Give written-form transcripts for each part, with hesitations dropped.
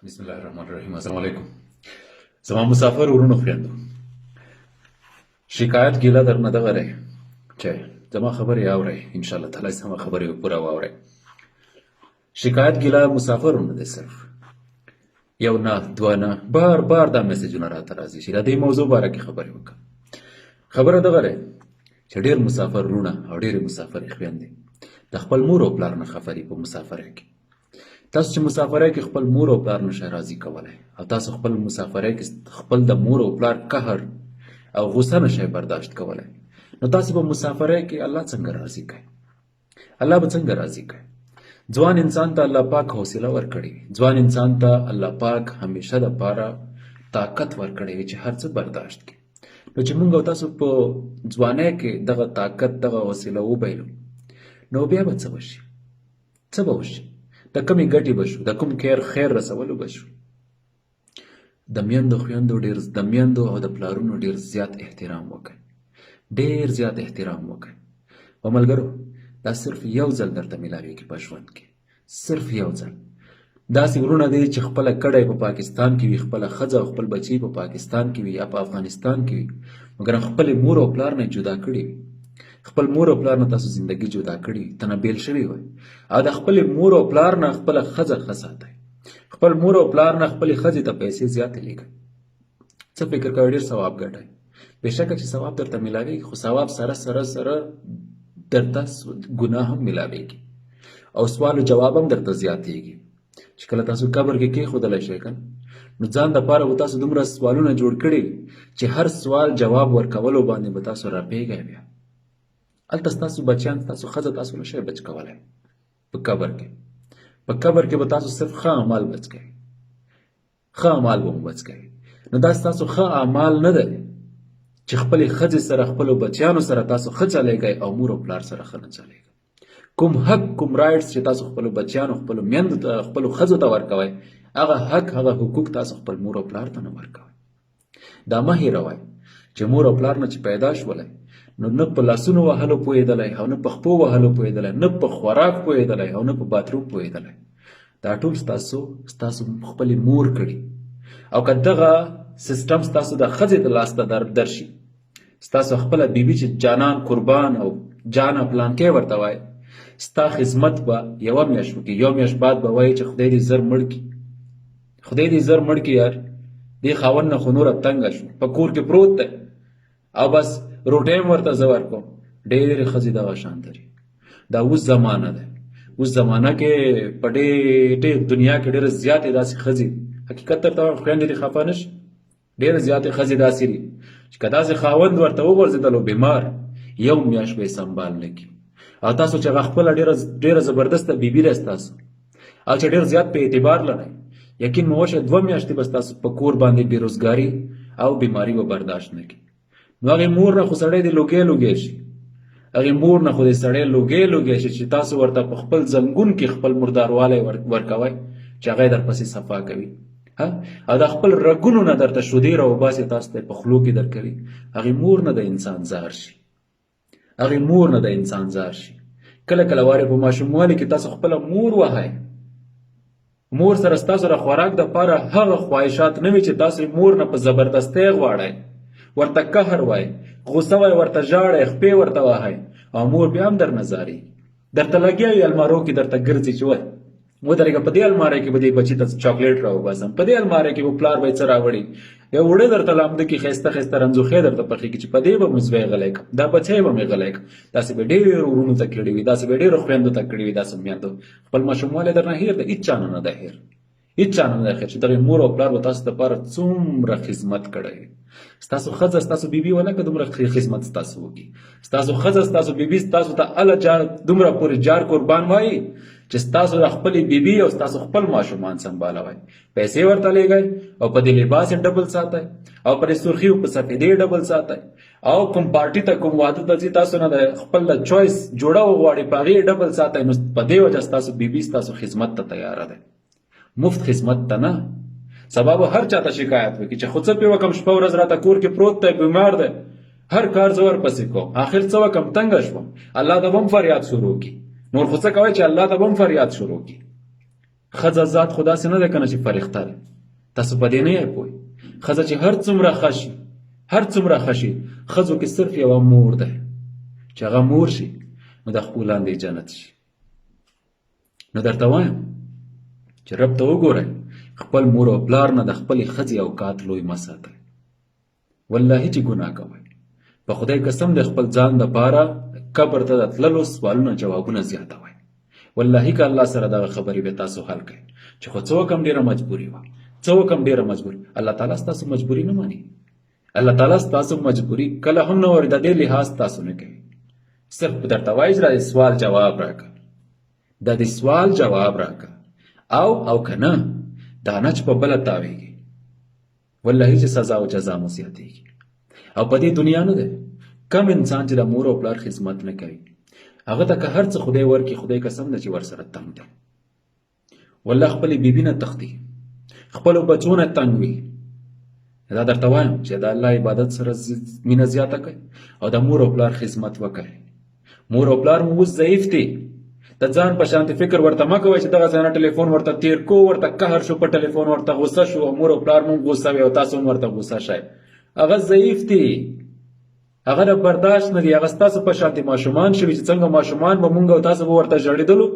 بسم الله الرحمن الرحیم. السلام علیکم. زما مسافر ورونو خویندو، شکایت ګیله درنه دغه دی چې زما خبرې اورئ، انشاءالله تعالی زما خبرې پوره واورئ. شکایت ګیله مسافرونه دی، صرف یو نه دوه نه بار بار دا میسجونه راته راځي چې د دې موضوع باره کې خبرې وکړم. خبره دغه دی چې ډېر مسافر وروڼه او ډېرې مسافرې خویندې د خپل مور او پلار نه خفه دي په مسافرۍ کې. تاسو چې مسافرۍ کې خپل مور او پلار نشئ راضي کولی، او تاسو خپل مسافرۍ کې خپل د مور او پلار قهر او غصه نشئ برداشت کولی، نو تاسو په مسافرۍ کې الله څنګه راضي کوي؟ الله به څنګه راضي کوي؟ ځوان انسان ته الله پاک حوصله ورکړې وي، ځوان انسان ته الله پاک همیشه دپاره طاقت ورکړی وي چې هر څه برداشت کړي. نو چې موږ او تاسو په ځوانۍ کې دغه طاقت دغه حوصله وبایلو، نو بیا به څه وشي؟ څه به وشي؟ د کمې ګټې به شو، د کوم خیر رسولو به شو. د میندو خویندو ډېر، د میندو او د پلارونو ډېر زیات احترام وکړئ، ډېر زیات احترام وکړئ. په ملګرو، دا صرف یو ځل درته میلاویږي په ژوند کې، صرف یو ځل. داسې وروڼه دي چې خپله کډی په پاکستان کې وي، خپله ښځه او خپل بچی په پاکستان کې وي یا په افغانستان کې وي، مګر خپلې مور او پلار نه جدا کړي وي. خپل مور او پلار نه تاسو زندگی جدا کړي وي، تنه بیل شوي وي، او د خپلې مور او پلار نه خپله ښځه ښه ساتئ. خپل مور او پلار نه خپلې ښځې ته پیسې زیاتې لیږئ. څه فکر کوئ؟ ډېر ثواب ګټئ. بېشکه چې ثواب درته میلاویږي، خو ثواب سره سره سره درته ګناه هم میلاویږي، او سوال و جواب هم درته زیاتېږي. چې کله تاسو قبر کې کېښودلی شئ که نو ځان دپاره به تاسو دومره سوالونه جوړ کړي چې هر سوال جواب ورکولو باندې به تاسو راپېږئ. بیا هلته ستاسو بچیان، ستاسو ښځه تاسو نشئ بچ کولی. په قبر کې، په قبر کې به تاسو صرف ښه اعمال بچ کوئ، ښه اعمال به مو بچ کوئ. نو دا ستاسو ښه اعمال نه دی چې خپلې ښځې سره خپلو بچیانو سره تاسو ښه چلیږئ او مور او پلار سره ښه نه چلیږئ. کوم حق، کوم رایټس چې تاسو خپلو بچیانو، خپلو میندو ته، خپلو ښځو ته ورکوئ، هغه حق، هغه حقوق تاسو خپل مور او پلار ته نه ورکوئ. دا مه هېروئ چې مور او پلار نه چې پیدا شولی، نو نه په لاسونو وهلو پوهېدلی، او نه په خپو وهلو پوهېدلی، نه په خوراک پوهېدلی، او نه په باتروم پوهېدلی. دا ټول ستاسو خپلې مور کړي. او که دغه سیسټم ستاسو د ښځې د لاس ته درشي، ستاسو خپله بیبي چې جانان قربان او جانه پلانکې ورته وایي، ستا خدمت به یوه میاشت وکړي، یو میاشت بعد به وایي چې خدای دې زر مړ کړي، خدای دې زر مړ کړي، یار دې خاوند نه خو نوره تنګه شو، په کور کې پروت دی او بس روټۍ هم ورته زه ورکوم. ډېرې ښځې دغه شان لري. دا اوس زمانه ده. اوس زمانه کې په ډېر دنیا کې ډېرې زیاتې داسې ښځې، حقیقت درته وایم خویندې دې خفه نه شي، ډېرې زیاتې ښځې داسې دي چې که داسې خاوند ورته وغورځېدلو بیمار، یو میاشت به یې سنبال نه کړي. او تاسو چې هغه خپله ډېره زبردسته بیبي ده ستاسو، او چې ډېر زیات په اعتبار لرئ، یقین مو وشه 2 میاشتې به ستاسو په کور باندې بېروزګاري او بیماري به برداشت نه کړي. نو هغې مور نه خو سړی دې لوګی شي، هغې مور نه خو دې سړی لوګی شي چې تاسو ورته په خپل زنګون کې خپل مرداروالی ورکوئ چې هغه یې درپسې صفا کوي، او دا خپل رګونو نه درته شودې راوباسي، تاسو ته یې په خولو کې درکوي. هغې مور نه د انسان زار شي، هغې مور نه د انسان زار شي. کله کله وارې په ماشوموالي کې تاسو خپله مور وهئ، مور سره ستاسو د خوراک دپاره هغه خواهشات نه وي چې تاسو مور نه په زبردستۍ غواړئ، ورته قهر وای، غصه وای، ورته ژاړئ، خپې ورته وهئ، او مور بیا هم درنه زاري، درته لګیا وي المارو کې درته ګرځي چې وای ودرېږه، په دې المارۍ کې به دې بچي ته چاکلیټ راوباسم، په دې المارۍ کې به پلار به یې څه راوړي، یو وړه درته لامده کې ښایسته ښایسته رنځوخۍ درته پخېږي چې په دې به مې زوی غلی کړم، دا بچی به مې غلی کړم. داسې به ډېرو وروڼو ته کړي وي، داسې به ډېرو خویندو ته کړي وي، داسې میندو خپل ماشوموالی درنه هېر دی، هېڅ چا نه نه دی هېر، هېڅ چا نه نه دی هېر چې دغې مور او پلار به تاسو دپاره څومره خدمت کړی وي. ستاسو ښځه، ستاسو بیبي ولکه دومره خدمت ستاسو وکړي. ستاسو ښځه، ستاسو بیبي ستاسو ته دومره پورې جار قربان وایي چې ستاسو د خپلې بیبي او ستاسو خپل ماشومان سنبالوئ، پیسې ورته لیږئ، او په دې لباس یې ډبل ساتئ، او په دې سرخي او په سفیدې یې ډبل ساتئ، او کوم پارټي ته، کوم واده ته ځي، تاسو نه د خپل د چویس جوړه وغواړئ، په هغې یې ډبل ساتئ. نو په دې وجه ستاسو بیبي ستاسو خدمت ته تیاره دی، مفت خدمت ته نه. سبا به هر چاته شکایت وکړي چې خو څه پې وکړم، شپه ورځ راته کور کې پروت دی، بیمار دی، هر کار زه ورپسې کوم، آخر څه وکړم، تنګه شوم. الله ته به هم فریاد شروع کړي، نور خو څه کوئ چې الله ته به هم فریاد شروع کړي. ښځه ذات خو داسې نه دی که نه چې فرښته دی. تاسو په دې نه یې پوه. ښځه چې هر څومره ښه شي، هر څومره ښه شي، ښځو کې صرف یوه مور دی چې هغه مور شي نو د خپل لاندې جنت شي. نو درته وایم چې رب ته وګورئ، خپل مور او پلار نه د خپلې ښځې اوقات لوی مه ساتئ. والله چې ګناه کوئ. په خدای قسم د خپل ځان دپاره قبر ته د تللو سوالونه جوابونه زیاتوئ. والله که الله سره دغه خبرې به تاسو حل کړئ چې خو څه وکم ډېره مجبوري وه، څه وکم ډېره مجبوري. الله تعالی ستاسو مجبوري نه ماني. الله تعالی ستاسو مجبوري کله هم نه وایي، د دې لحاظ تاسو نه کوي. صرف درته وایي چې د سوال جواب راکړه، د دې سوال جواب راکړه او که نه دا نه چې په بله تاویږي. والله چې سزا او جزا مو زیاتېږي. او په دې دنیا نه دی کم انسان چې د مور او پلار خدمت نه کوي، هغه ته که هر څه خدای ورکړي، خدای قسم ده چې ورسره تنګ دی. والله خپلې بیبي نه تښتي، خپلو بچو نه تنګ وي. دا درته وایم چې د الله عبادت سره مینه زیاته کړئ او د مور او پلار خدمت وکړئ. مور او پلار مو اوس ضعیف دي، د ځان په شانتي فکر ورته مه کوئ چې دغه ځانه ټلیفون ورته تیر کو، ورته قهر شو، په ټلیفون ورته غوسه شو، او مور او پلار مو غوسه وي او تاسو هم ورته غوسه شئ. هغه ضعیف دي، هغه د برداشت نه دي. هغه ستاسو په شانتي ماشومان شوي چې څنګه ماشومان به مونږ او تاسو به ورته ژړېدلو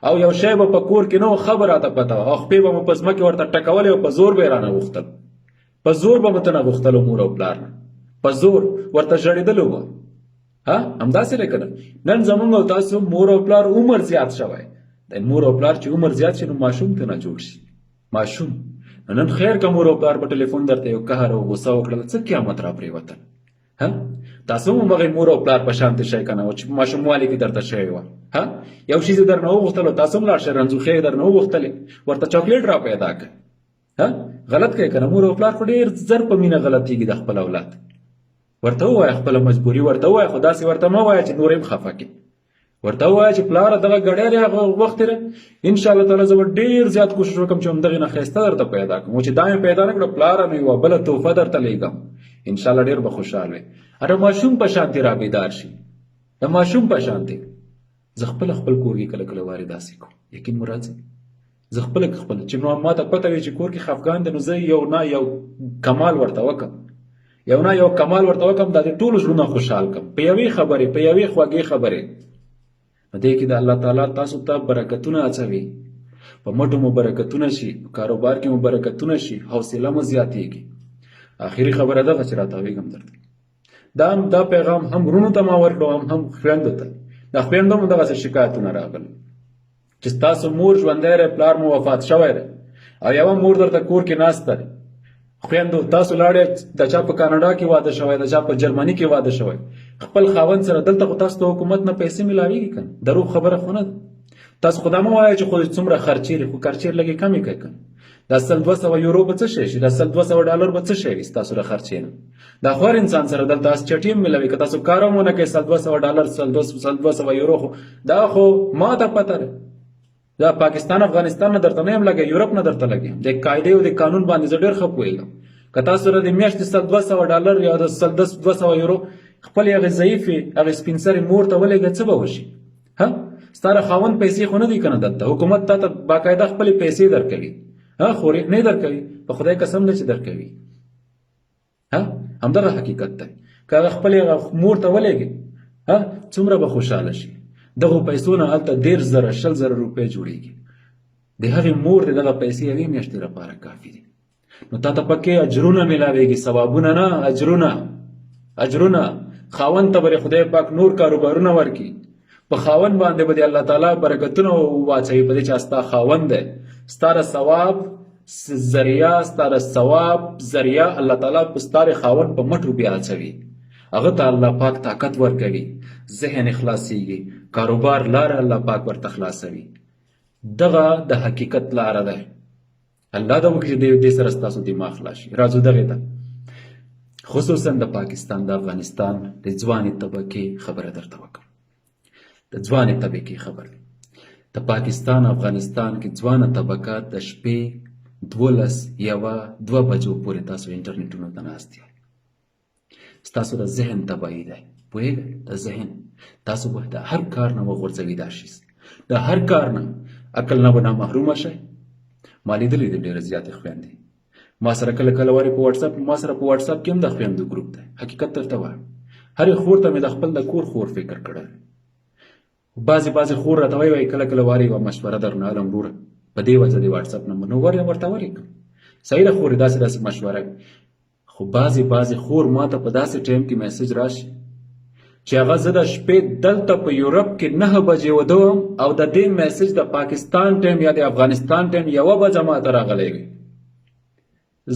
او یو شی به په کور کې نه و ښه به راته پته وه او خپې به مو په ځمکې ورته ټکولې او په زور به یې رانه غوښتل، په زور به مو ته نه غوښتلو مور او پلار نه، په زور ورته ژړېدلو به. همداسې دی که نه؟ نن زمونږ او تاسو مور او پلار عمر زیات شوی. د مور او پلار چې عمر زیات شي نو ماشوم ته نه جوړ شي. ماشوم نن خیر که مور او پلار په ټلیفون درته یو قهر او غوسه وکړله، څه قیامت را پرېوتل. تاسو هم همغې مور او پلار په شانتې شئ که نه چې په ماشوموالي کې درته شوې وه. یو شي چې درنه وغوښتلو تاسو هم لاړ شئ، رنځوخې یې درنه وغوښتلې، ورته چاکلیټ را پیدا کړئ. غلط کوي که نه؟ مور او پلار خو ډېر زر په مینه غلطېږي د خپل اولاد. ورته ووایه خپله مجبوري ورته ووایه، خو داسې ورته مه وایه چې نور هم خفه کړي. ورته ووایه چې پلاره دغه ګړی دی، هغه وخت دی، انشاءالله تعالی زه به ډېر زیات کوشش وکړم چې همدغې نه ښایسته درته پیدا کړم، او چې دا مې پیدا نه کړه پلاره نو یوه بله تحفه درته لیږم، انشاءالله ډېر به خوشحال وي. هر ماشوم په شانتې را بیدار شي، د ماشوم په شانتې. زه خپل کور کې کله کله وارې داسې کوم، یقین مو راځي. زه خپل چې نو ما ته پته وي چې کور کې خفګان دی، نو زه یو کمال ورته وکړم، یو کمال ورته وکړم، دا د ټولو زړونه خوشحال کړم په یوې خبرې، په یوې خوږې خبرې. په دې کې د الله تعالی تاسو ته برکتونه اچوي، په مټو مو برکتونه شي، په کاروبار کې مو برکتونه شي، حوصله مو زیاتېږي. آخري خبره دغه چې راته درته دا پیغام هم ورونو ته ما ورکړو، هم خویندو ته. د خویندو مو دغسې شکایتونه راغلل چې ستاسو مور ژوندی دی، پلار مو وفات شوی دی او یوه مور درته کور کې ناسته دی. خویندو تاسو لاړې، د چا په کاناډا کې واده شوی، د چا په جرمني کې واده شوی، خپل خاوند سره دلته خو تاسو ته حکومت نه پیسې میلاویږي که نه؟ دروغ خبره خو نه ده. تاسو خو دا مه وایه چې خو څومره خرچېږي، خو خرچېر لږې کمې کوي که نه؟ دا 100-200 یورو به څه شی شي، دا 100-200 ډالر به څه شی وي ستاسو د خرچې نه؟ دا خو هر انسان سره دلته اس چټي هم میلاوي، که تاسو کار هم ونه کوئ 100-200 ډالر 100-200 یورو، خو دا خو ما ته پته ده. دا پاکستان افغانستان نه درته نه یم لګی، یورپ نه درته لګی، د قاعدې او د قانون باندې زه ډېر ښه پوهېږم. که تاسو سره د میاشتې 100-200 ډالر یا د 100-200 یورو خپل هغې ضعیفې هغې سپین سرې مور ته ولېږه، څه به وشي؟ ستا د خاوند پیسې خو نه دي که نه؟ دلته حکومت تا ته باقاعده خپلې پیسې درکوي، خورې نه درکوي، په خدای قسم دی چې درکوي. همدغه حقیقت دی. که هغه خپلې مور ته ولېږي څومره به خوشحاله شي. دغو پیسو نه هلته 10,000-20,000 روپۍ جوړېږي. د هغې مور د دغه پیسې یوې میاشتې لپاره کافي دي. نو تا ته پکې اجرونه میلاویږي، ثوابونه نه، اجرونه. خاوند ته به خدای پاک نور کاروبارونه ورکړي، په خاوند باندې به الله تعالی برکتونه واچوي، په دې چې ستا خاوند دی، ستا د ثواب ذریعه الله تعالی په ستا د خاوند په مټو بیا اچوي. هغه ته الله پاک طاقت ورکوي، ذهن خلاصېږي، کاروبار لاره الله پاک ورته خلاصوي. دغه د حقیقت لاره ده. الله دا وکړي چې دې سره ستاسو دماغ خلاص شي. راځو دغې ته خصوصا د پاکستان د افغانستان د ځوانې طبقې خبره درته وکړم. د ځوانې طبقې خبره، د پاکستان افغانستان کې ځوانه طبقه د شپې 12 بجو پورې تاسو انټرنیټونو ته ناست یاست. ستاسو د ذهن تباهي ده، پوهېږئ؟ د ذهن تاسو به د هر کار نه وغورځوي. دا شي د هر کار نه، عقل نه به نامحرومه شئ، ما لیدلې دي ډېرې زیاتې خویندې. ما سره کله کله واري په واتساپ ما سره په واتساپ کې هم د خویندو ګروپ دی. حقیقت درته وایم هرې خور ته مې د خپل د کور خور فکر کړی. بعضې خور راته وایي کله کله واري یوه مشوره درنه الم وروره په دې وجه د واتساپ نمبر نو ورته ولیکم. صحیح ده خورې داسې مشوره وي. خو بعضې خور ما ته په داسې ټایم کې میسج راشي چې هغه زه د شپې دلته په یورپ کې 9 بجې وده وم او د دې میسج د پاکستان ټایم یا د افغانستان ټایم 1 بجه ما ته راغلی وي.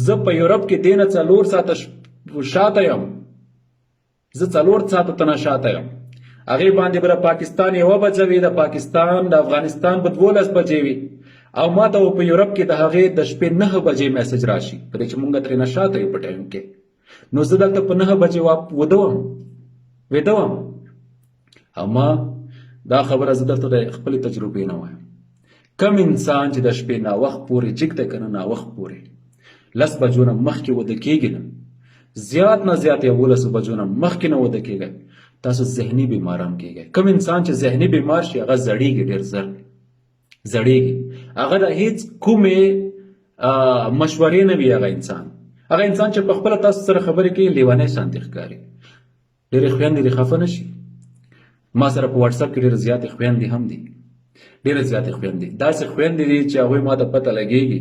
زه په یورپ کې دې نه 4 ساعته شاته یم. زه 4 ساعته ته نه شاته یم. هغې باندې به د پاکستان 1 بجه وي، د پاکستان د افغانستان به 12 بجې وي او ما ته په یورپ کې د هغې د شپې 9 بجې میسج راشي په دې چې مونږ ترېنه شاته یو په ټایم کې. نو زه دلته په 9 بجې ویده وم. او ما دا خبره زه درته د خپلې تجربې نه وایم. کم انسان چې د شپې ناوخت پورې جګ دی که نه ناوخت پورې 10 بجو نه مخکې وده کېږي نه زیات نه زیات 11 بجو نه مخکې نه وده کېږي تاسو ذهني بیماران کېږئ. کم انسان چې ذهني بیمار شي هغه زړیږي، ډېر زر زړیږي. هغه د هیڅ کومې مشورې نه وي. هغه انسان چې په خپله تاسو سره خبرې کوي لیونی شانتې ښکاري. ډېرې خویندې دې خفه نه شي. ما سره په واتساپ کې ډېرې زیاتې خویندې هم دي. ډېرې زیاتې خویندې داسې خویندې دي چې هغوی ما ته پته لګېږي.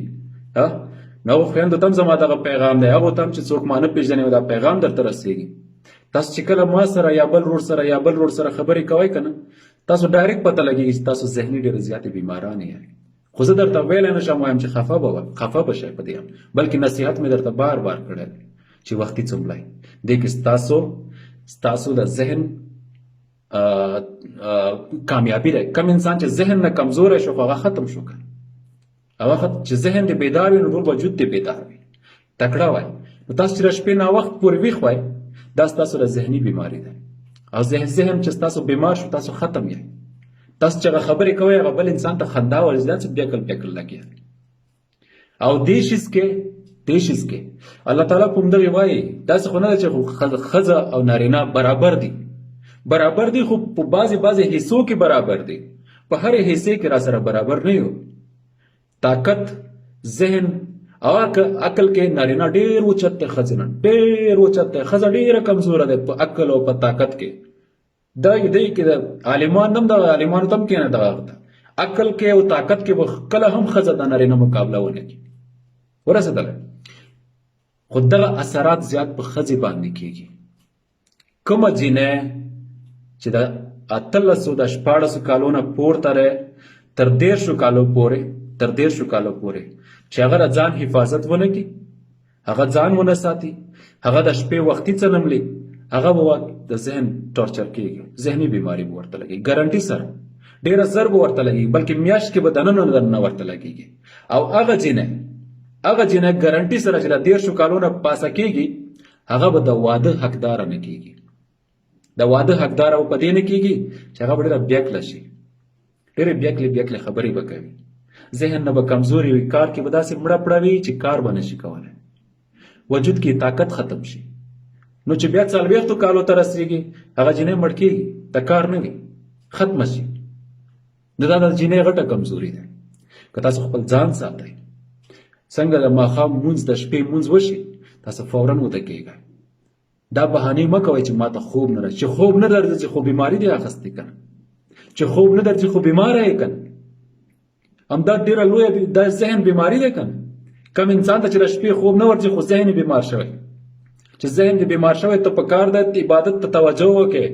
نو هغو خویندو ته هم زما دغه پیغام دی، هغو ته هم چې څوک ما نه پېژني دا پیغام درته رسېږي. تاسو چې کله ما سره یا بل ورور سره خبرې کوئ که نه تاسو ډایرکټ پته لګېږي چې تاسو ذهني ډېرې زیاتې بیماران یې. خو زه درته ویلی نه شم وایم چې خفه به شئ په دې هم، بلکې نصیحت مې درته بار کړی دی چې وختي څملئ. دې کې ستاسو د ذهن کامیابی دی. کم انسان چې ذهن نه کمزوری شو خو هغه ختم شو که هغه چې ذهن دې بیدار وي نو ټول وجود دې بیدار وي، تکړه وای. نو تاسو چې د شپې ناوخت پورې ویښ وای دا ستاسو د ذهني بیماري ده. او ذهن چې ستاسو بیمار شو تاسو ختم یې. تاسو چې هغه خبرې کوئ هغه بل انسان ته خندا ورځي دا چې بیکل لګي. او دې شیز کې الله تعالی په همدغې وایي داسې خو نه ده چې ښځه او نارینه برابر دي خو په بعضې حصو کې برابر دي. په هرې حصې کې را سره برابر نه یو. طاقت ذهن او عقل کې نارینه ډېر اوچت دی، ښځه نه ډېر اوچت دی. ښځه ډېره کمزوره ده په عقل او په طاقت کې. دی کې د عالمانو تم کې نه دغه عقل کې او طاقت کې به کله هم ښځه د نارینه مقابله ونه کړي. ورسېدله خو دغه اثرات زیات په ښځې باندې کېږي. کومه جینۍ چې د 18 د 14 کالو نه پورته دی تر 13 کالو پورې چې هغه د ځان حفاظت ونه کړي، هغه ځان ونه ساتي، هغه د شپې وختي څلملي، هغه به د ذهن ټارچر کېږي، ذهني بیماري به ورته لګي. ګارنټي سره ډېره زر به ورته لګي، بلکې میاشت کې به دننه ورته لګېږي. او هغه جینۍ ګارنټي سره چې د 13 کالو نه پاسه کېږي هغه به د واده حقداره نه کېږي. د واده حقداره به په دې نه کېږي چې هغه به ډېره بیکله شي، ډېرې بیکلې خبرې به کوي. ذهن نه به کمزوري وي، کار کې به داسې مړه پړه وي چې کار به نشي کولی، وجود کې طاقت ختم شي. نو چې بیا 40 کالو ته رسېږي هغه جینۍ مړ کېږي، د کار نه وي، ختمه شي. نو دا د جینۍ غټه کمزوري ده. که تاسو خپل ځان ساتئ، څنګه د ماښام مونځ د شپې مونځ وشي تاسو فوراً وده کېږئ. دا بهانې مه کوئ چې ما ته خوب نه راځي. چې خوب نه درځي خو بیماري دې اخیستې که نه، چې خوب نه درځي خو بیماره یې که نه. همدا ډېره لویه د ذهن بیماري دی که نه. کم انسان ته چې د شپې خوب نه ورځي خو ذهن یې بیمار شوی. چې ذهن دې بیمار شوی ته پکار ده عبادت ته توجه وکړې،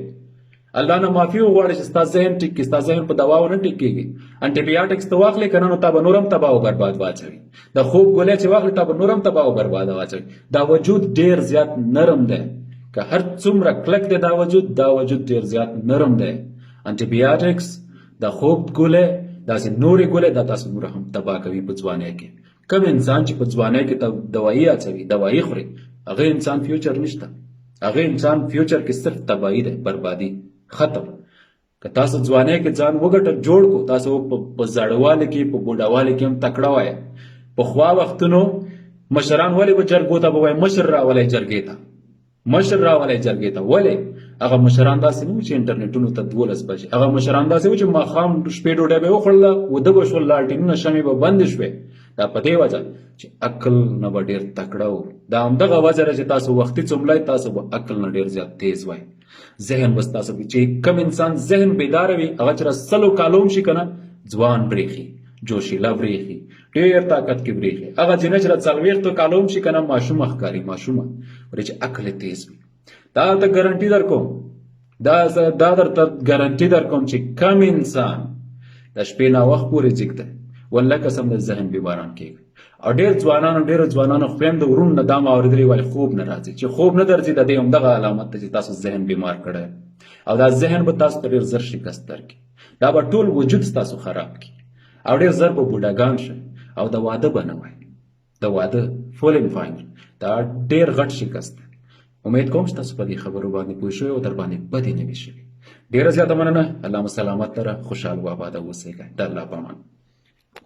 الله نه معافي وغواړې چې ستا ذهن ټیک کړي. ستا ذهن په دواو نه ټیک کېږي. انټي بیاټکس ته واخلې که نه نو تا به نور هم تباه او برباد واچوي. د خوب ګولۍ چې واخلې تا به نور هم تباه او برباد واچوي. دا وجود ډېر زیات نرم دی. که هر څومره کلک دی دا وجود ډېر زیات نرم دی. انټي بیاټکس د خوب ګولۍ داسې نورې ګولۍ دا تاسو نور هم تباه کوي په ځوانۍ کې. کم انسان چې په ځوانۍ کې دوایي اچوي، دوایي خوري، هغه انسان فیوچر نشته. هغه انسان فیوچر کې صرف تباهي ده، بربادي، ختم. که تاسو ځوانۍ کې ځان وګټه جوړ کو تاسو په زړوالي کې په بوډاوالي کې هم تکړه وای. پخوا وختونو مشران ولې به جرګو ته به وای مشر راولئ جرګې ته. ولې هغه مشران داسې نه وو چې انټرنیټونو ته 12 بجې. هغه مشران داسې وو چې ماښام شپې ډوډۍ به وخوړله، وده به شول، لالټینونه شمې به بندې شوې. دا په دې وجه چې عقل نه به ډېر تکړه و. دا همدغه وجه ده چې تاسو وختي څملئ، تاسو به عقل نه ډېر زیات تیز وای. ذهن به ستاسو چې کم انسان ذهن بیداره وي هغه چې 100 کالو هم شي که نه ځوان برېښي، جوشیله برېښي، ډېر طاقت کې برېښي. هغه جینۍ چې 40 کالو هم شي که نه ماشومه ښکاري، ماشومه، ولې چې عقل یې تیز وي. دا درته ګارنټي در کوم، دا درته ګارنټي در کوم چې کم انسان د شپې ناوخت پورې جګ دی، والله قسم د ذهن بیماران کېږي. او ډېرو ځوانانو خویندو ورونو نه دا ما اورېدلي وایي خوب نه راځي. چې خوب نه درځي د دې همدغه علامت ده چې تاسو ذهن بیمار کړی، او دا ذهن به تاسو ته ډېر زر شکست درکړي. دا به ټول وجود ستاسو خراب کړي او ډېر زر به بوډاګان شئ او د واده به نه وای. د واده فول اینډ فاینل دا ډېر غټ شکست دی. امید کوم چې تاسو په دې خبرو باندې پوه شوئ او در باندې بدې نه وي شوي. ډېره زیاته مننه. الله مو سلامت لره، خوشحال و آباده اوسئ. د الله په امان.